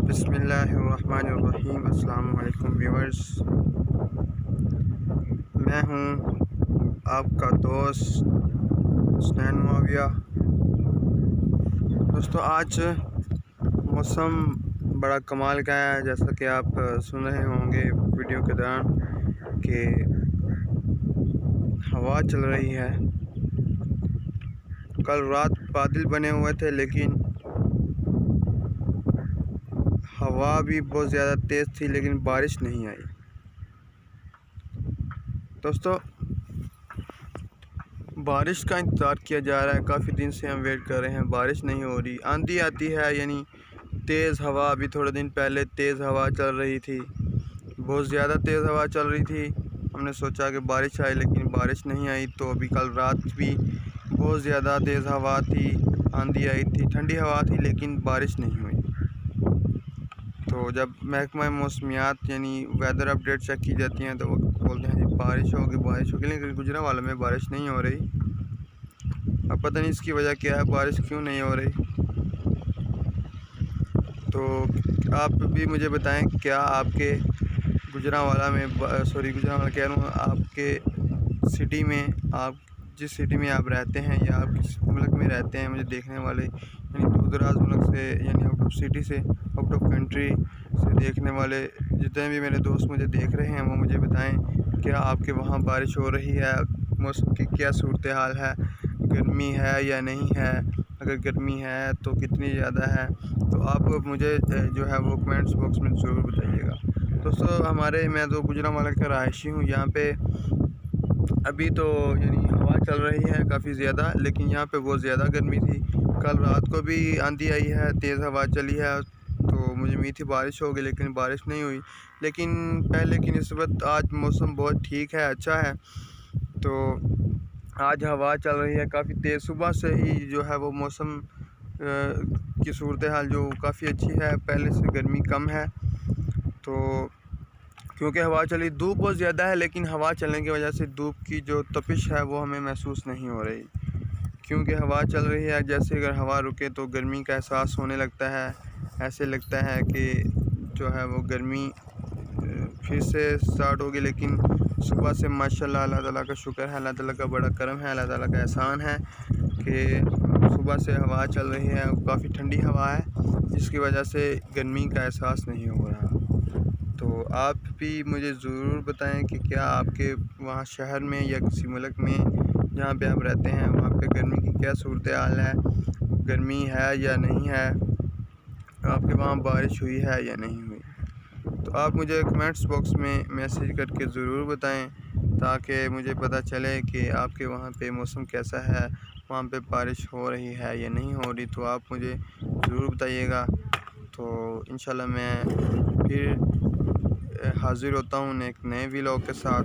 बिस्मिल्लाहिर्रहमानिर्रहीम। अस्सलाम वालेकुम व्यूअर्स, मैं हूँ आपका दोस्त हुसनैन मुआविया। दोस्तों, आज मौसम बड़ा कमाल का है। जैसा कि आप सुन रहे होंगे वीडियो के दौरान कि हवा चल रही है। कल रात बादल बने हुए थे, लेकिन हवा भी बहुत ज़्यादा तेज़ थी, लेकिन बारिश नहीं आई। दोस्तों, बारिश का इंतज़ार किया जा रहा है, काफ़ी दिन से हम वेट कर रहे हैं, बारिश नहीं हो रही। आंधी आती है, यानी तेज़ हवा। अभी थोड़े दिन पहले तेज़ हवा चल रही थी, बहुत ज़्यादा तेज़ हवा चल रही थी। हमने सोचा कि बारिश आए, लेकिन बारिश नहीं आई। तो अभी कल रात भी बहुत ज़्यादा तेज़ हवा थी, आंधी आई थी, ठंडी हवा थी, लेकिन बारिश नहीं हुई। तो जब महकमा मौसमियात यानी वेदर अपडेट चेक की जाती हैं तो वो बोलते हैं जी बारिश होगी, लेकिन गुजरांवाला में बारिश नहीं हो रही। अब पता नहीं इसकी वजह क्या है, बारिश क्यों नहीं हो रही। तो आप भी मुझे बताएं, क्या आपके गुजरांवाला में गुजरांवाला कह रहा हूँ, आपके सिटी में, आप जिस सिटी में आप रहते हैं या आप किस मुल्क में रहते हैं, मुझे देखने वाले यानी दूर दराज मुल्क से यानी आउट ऑफ सिटी से, आउट ऑफ कंट्री से देखने वाले जितने भी मेरे दोस्त मुझे देख रहे हैं, वो मुझे बताएं क्या आपके वहाँ बारिश हो रही है, मौसम की क्या सूरत हाल है, गर्मी है या नहीं है, अगर गर्मी है तो कितनी ज़्यादा है। तो आप मुझे जो है वो कमेंट्स बॉक्स में ज़रूर बताइएगा। दोस्तों, मैं तो गुजरांवाला का रहायशी हूँ। यहाँ पे अभी तो यानी हवा चल रही है काफ़ी ज़्यादा, लेकिन यहाँ पे बहुत ज़्यादा गर्मी थी। कल रात को भी आंधी आई है, तेज़ हवा चली है, तो मुझे उम्मीद थी बारिश होगी, लेकिन बारिश नहीं हुई। लेकिन पहले की निस्बत आज मौसम बहुत ठीक है, अच्छा है। तो आज हवा चल रही है काफ़ी तेज़। सुबह से ही जो है वो मौसम की सूरत हाल जो काफ़ी अच्छी है, पहले से गर्मी कम है। तो क्योंकि हवा चली, धूप बहुत ज़्यादा है, लेकिन हवा चलने की वजह से धूप की जो तपिश है वो हमें महसूस नहीं हो रही, क्योंकि हवा चल रही है। जैसे अगर हवा रुके तो गर्मी का एहसास होने लगता है, ऐसे लगता है कि जो है वो गर्मी फिर से स्टार्ट होगी। लेकिन सुबह से माशाल्लाह अल्लाह ताला का शुक्र है, अल्लाह ताला का बड़ा करम है, अल्लाह ताला का एहसान है कि सुबह से हवा चल रही है, काफ़ी ठंडी हवा है, जिसकी वजह से गर्मी का एहसास नहीं हो रहा। तो आप भी मुझे ज़रूर बताएं कि क्या आपके वहाँ शहर में या किसी मुल्क में जहाँ पे आप रहते हैं, वहाँ पे गर्मी की क्या सूरत हाल है, गर्मी है या नहीं है, आपके वहाँ बारिश हुई है या नहीं हुई। तो आप मुझे कमेंट्स बॉक्स में मैसेज करके ज़रूर बताएं, ताकि मुझे पता चले कि आपके वहाँ पे मौसम कैसा है, वहाँ पे बारिश हो रही है या नहीं हो रही। तो आप मुझे ज़रूर बताइएगा। तो इंशाल्लाह मैं फिर हाज़िर होता हूँ एक नए व्लॉग के साथ।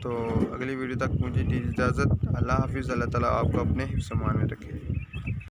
तो अगली वीडियो तक मुझे दीजिए इजाज़त। अल्लाह हाफ़िज़। अल्लाह ताला आपको अपने हिफ्ज़-ए-मान में रखे।